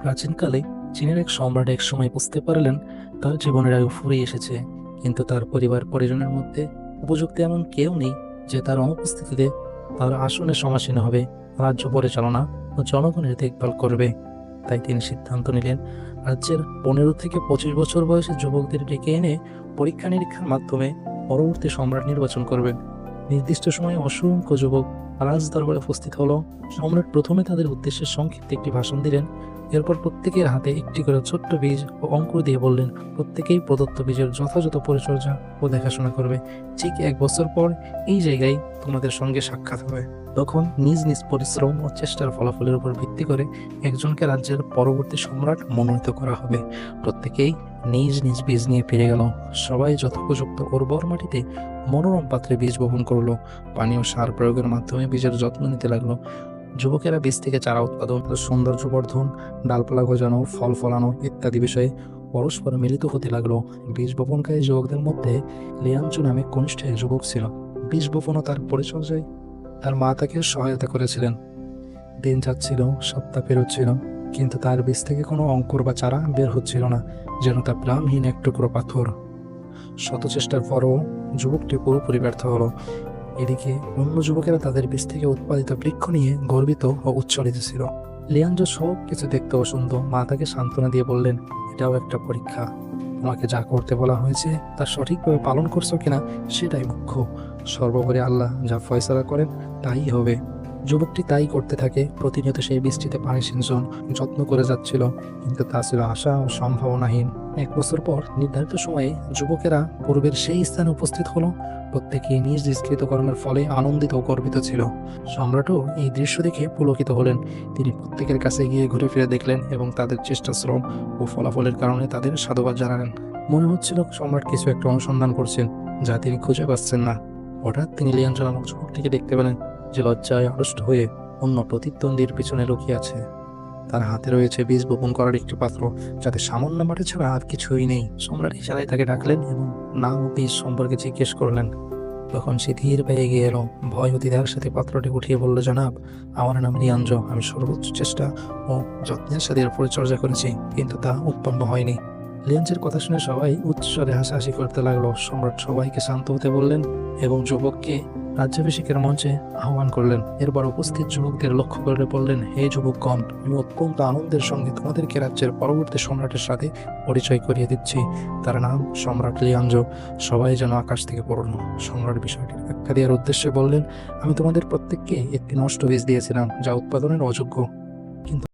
প্রাচীনকালে চীনের এক সম্রাট এক সময় বুঝতে পারলেন তার জীবনের আয়ু ফুরিয়ে এসেছে, কিন্তু তার পরিবার পরিজনের মধ্যে উপযুক্ত এমন কেউ নেই যে তার অনুপস্থিতিতে তার আসনে সমাসীন হবে, রাজ্য পরিচালনা ও জনগণের দেখভাল করবে। তাই তিনি সিদ্ধান্ত নিলেন রাজ্যের 15 থেকে 25 বছর বয়সী যুবকদের ডেকে এনে পরীক্ষা নিরীক্ষার মাধ্যমে পরবর্তী সম্রাট নির্বাচন করবেন। নির্দিষ্ট সময়ে অসংখ্য যুবক রাজ দরবারে উপস্থিত হলো। সম্রাট প্রথমে তাদের উদ্দেশ্যে সংক্ষিপ্ত একটি ভাষণ দিলেন। এরপর প্রত্যেকের হাতে একটি করে ছোট্ট বীজ ও অঙ্কুর দিয়ে বললেন প্রত্যেকেই প্রদত্ত বীজের যথাযথ পরিচর্যা ও দেখাশোনা করবে। ঠিক 1 বছর পর এই জায়গায় তোমাদের সঙ্গে সাক্ষাৎ হবে। তখন নিজ নিজ পরিশ্রম ও চেষ্টার ফলাফলের উপর ভিত্তি করে একজনকে রাজ্যের পরবর্তী সম্রাট মনোনীত করা হবে। প্রত্যেকেই নিজ নিজ বীজ নিয়ে ফিরে গেল। সবাই যথোপযুক্ত উর্বর মাটিতে মনোরম পাত্রে বীজ বপন করলো। পানি ও সার প্রয়োগের মাধ্যমে বীজের যত্ন নিতে লাগলো। যুবকেরা বীজ থেকে চারা উৎপাদন, সৌন্দর্য বর্ধন, ডালপালা গজানো, ফল ফলানো ইত্যাদি বিষয়ে পরস্পর মিলিত হতে লাগলো। বীজ বপনকারী যুবকদের মধ্যে লিয়াংচু নামে কনিষ্ঠ এক যুবক ছিল। বীজ বপন ও তার পরিচর্যায় তার মা তাকে সহায়তা করেছিলেন। দিন যাচ্ছিল, সপ্তাহ পেরোচ্ছিল, কিন্তু তার বীজ থেকে কোনো অঙ্কুর বা চারা বের হচ্ছিল না, যেন তা প্রাণহীন এক টুকরো পাথর। শত চেষ্টার পরও যুবকটি পুরোপুরি ব্যর্থ হলো। এদিকে অন্য যুবকেরা তাদের বীজ থেকে উৎপাদিত বৃক্ষ নিয়ে গর্বিত ও উচ্ছ্বসিত ছিল। লিয়াঞ্জো সব কিছু দেখতে ও শুনতো। মা তাকে সান্ত্বনা দিয়ে বললেন, এটাও একটা পরীক্ষা। তোমাকে যা করতে বলা হয়েছে তা সঠিকভাবে পালন করছো কিনা সেটাই মুখ্য। সর্বোপরি আল্লাহ যা ফয়সালা করেন তাই হবে। যুবকটি তাই করতে থাকে। প্রতিনিয়ত সেই বৃষ্টিতে পানি সিঞ্চন যত্ন করে যাচ্ছিল, কিন্তু তা ছিল আশা ও সম্ভাবনাহীন। 1 বছর পর নির্ধারিত সময়ে যুবকেরা পূর্বের সেই স্থানে উপস্থিত হলো। প্রত্যেকেই নিজ নিজ কৃতকর্মের ফলে আনন্দিত ও গর্বিত ছিল। সম্রাটও এই দৃশ্য দেখে পুলকিত হলেন। তিনি প্রত্যেকের কাছে গিয়ে ঘুরে ফিরে দেখলেন এবং তাদের চেষ্টা, শ্রম ও ফলাফলের কারণে তাদের সাধুবাদ জানালেন। মনে হচ্ছিল সম্রাট কিছু একটা অনুসন্ধান করছেন যা তিনি খুঁজে পাচ্ছেন না। হঠাৎ তিনি লিয়াঞ্জো নামক যুবকটিকে দেখতে পেলেন, যে লজ্জায় আড়ষ্ট হয়ে অন্য প্রতিদ্বন্দ্বীর পিছনে লুকিয়ে আছে। তার হাতে রয়েছে বীজ বপন করার একটি পাত্র, যাতে সামান্য মাটি ছাড়া আর কিছুই নেই। সম্রাট ইশারায় তাকে ডাকলেন এবং নাম ও বীজ সম্পর্কে জিজ্ঞেস করলেন। তখন সে ধীর পায়ে এগিয়ে এলো, ভয় ও দ্বিধার সাথে পাত্রটি উঠিয়ে বলল, জনাব, আমার নাম লিয়াঞ্জো। আমি সর্বোচ্চ চেষ্টা ও যত্নের সাথে এর পরিচর্যা করেছি, কিন্তু তা উৎপন্ন হয়নি। লিয়াঞ্জের কথা শুনে সবাই উচ্চস্বরে হাসাহাসি করতে লাগলো। সম্রাট সবাইকে শান্ত হতে বললেন এবং যুবককে রাজ্যাভিষেকের মঞ্চে আহ্বান করলেন। এরপর উপস্থিত যুবকদের লক্ষ্য করে বললেন, হে যুবকগণ, আমি অত্যন্ত আনন্দের সঙ্গে তোমাদেরকে রাজ্যের পরবর্তী সম্রাটের সাথে পরিচয় করিয়ে দিচ্ছি। তার নাম সম্রাট লিয়াঞ্জো। সবাই যেন আকাশ থেকে পড়ল। সম্রাট বিষয়টির ব্যাখ্যা দেওয়ার উদ্দেশ্যে বললেন, আমি তোমাদের প্রত্যেককে একটি নষ্ট বীজ দিয়েছিলাম যা উৎপাদনের অযোগ্য, কিন্তু